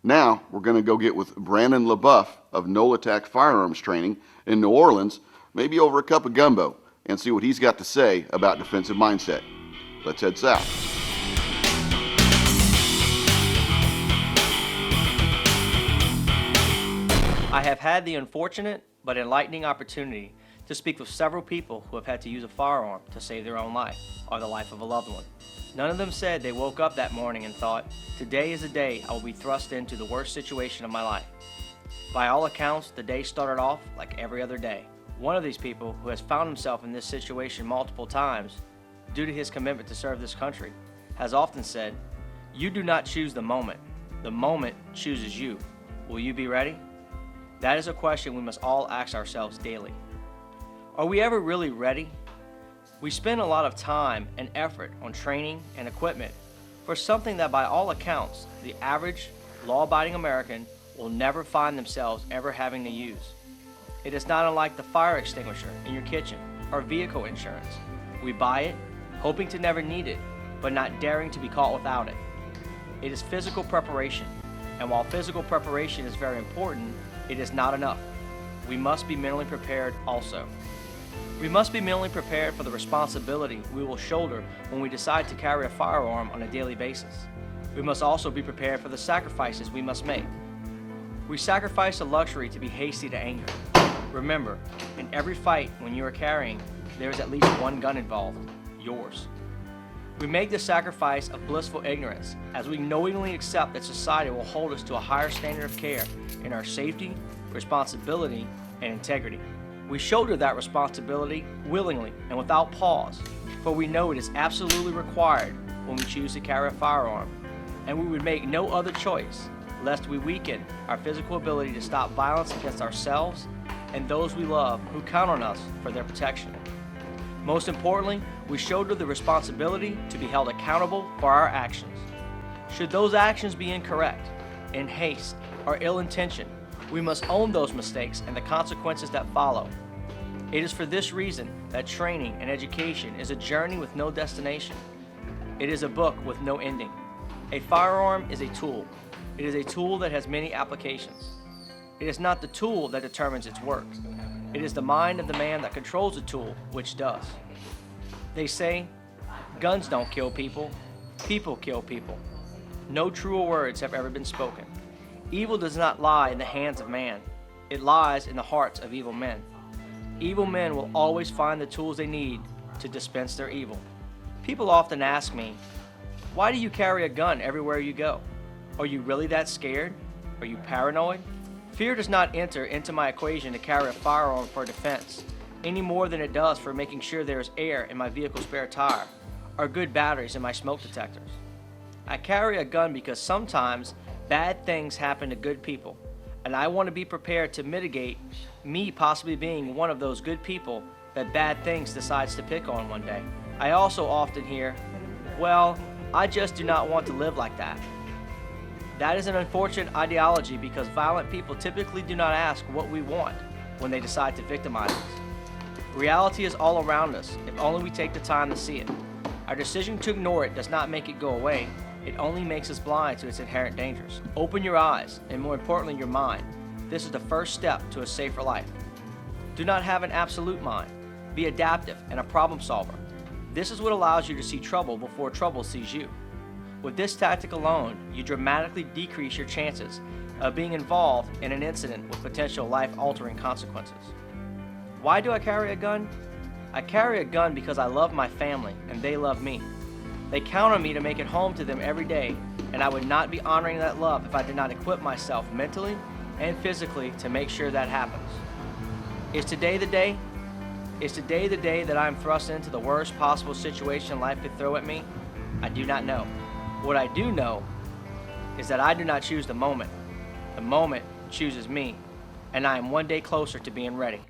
Now, we're going to go get with Brannon LeBouef of NOLATAC Firearms Training in New Orleans, maybe over a cup of gumbo, and see what he's got to say about defensive mindset. Let's head south. I have had the unfortunate but enlightening opportunity to speak with several people who have had to use a firearm to save their own life or the life of a loved one. None of them said they woke up that morning and thought, today is the day I will be thrust into the worst situation of my life. By all accounts, the day started off like every other day. One of these people, who has found himself in this situation multiple times due to his commitment to serve this country, has often said, you do not choose the moment chooses you. Will you be ready? That is a question we must all ask ourselves daily. Are we ever really ready? We spend a lot of time and effort on training and equipment for something that by all accounts, the average law-abiding American will never find themselves ever having to use. It is not unlike the fire extinguisher in your kitchen or vehicle insurance. We buy it, hoping to never need it, but not daring to be caught without it. It is physical preparation, and while physical preparation is very important, it is not enough. We must be mentally prepared also. We must be mentally prepared for the responsibility we will shoulder when we decide to carry a firearm on a daily basis. We must also be prepared for the sacrifices we must make. We sacrifice the luxury to be hasty to anger. Remember, in every fight when you are carrying, there is at least one gun involved, yours. We make the sacrifice of blissful ignorance as we knowingly accept that society will hold us to a higher standard of care in our safety, responsibility, and integrity. We shoulder that responsibility willingly and without pause, for we know it is absolutely required when we choose to carry a firearm, and we would make no other choice lest we weaken our physical ability to stop violence against ourselves and those we love who count on us for their protection. Most importantly, we shoulder the responsibility to be held accountable for our actions. Should those actions be incorrect, in haste, or ill-intention, we must own those mistakes and the consequences that follow. It is for this reason that training and education is a journey with no destination. It is a book with no ending. A firearm is a tool. It is a tool that has many applications. It is not the tool that determines its work. It is the mind of the man that controls the tool which does. They say, guns don't kill people, people kill people. No truer words have ever been spoken. Evil does not lie in the hands of man. It lies in the hearts of evil men. Evil men will always find the tools they need to dispense their evil. People often ask me, why do you carry a gun everywhere you go? Are you really that scared? Are you paranoid? Fear does not enter into my equation to carry a firearm for defense, any more than it does for making sure there is air in my vehicle's spare tire, or good batteries in my smoke detectors. I carry a gun because sometimes bad things happen to good people, and I want to be prepared to mitigate me possibly being one of those good people that bad things decides to pick on one day. I also often hear, well, I just do not want to live like that. That is an unfortunate ideology because violent people typically do not ask what we want when they decide to victimize us. Reality is all around us if only we take the time to see it. Our decision to ignore it does not make it go away. It only makes us blind to its inherent dangers. Open your eyes, and more importantly, your mind. This is the first step to a safer life. Do not have an absolute mind. Be adaptive and a problem solver. This is what allows you to see trouble before trouble sees you. With this tactic alone, you dramatically decrease your chances of being involved in an incident with potential life-altering consequences. Why do I carry a gun? I carry a gun because I love my family and they love me. They count on me to make it home to them every day, and I would not be honoring that love if I did not equip myself mentally and physically to make sure that happens. Is today the day? Is today the day that I am thrust into the worst possible situation life could throw at me? I do not know. What I do know is that I do not choose the moment. The moment chooses me, and I am one day closer to being ready.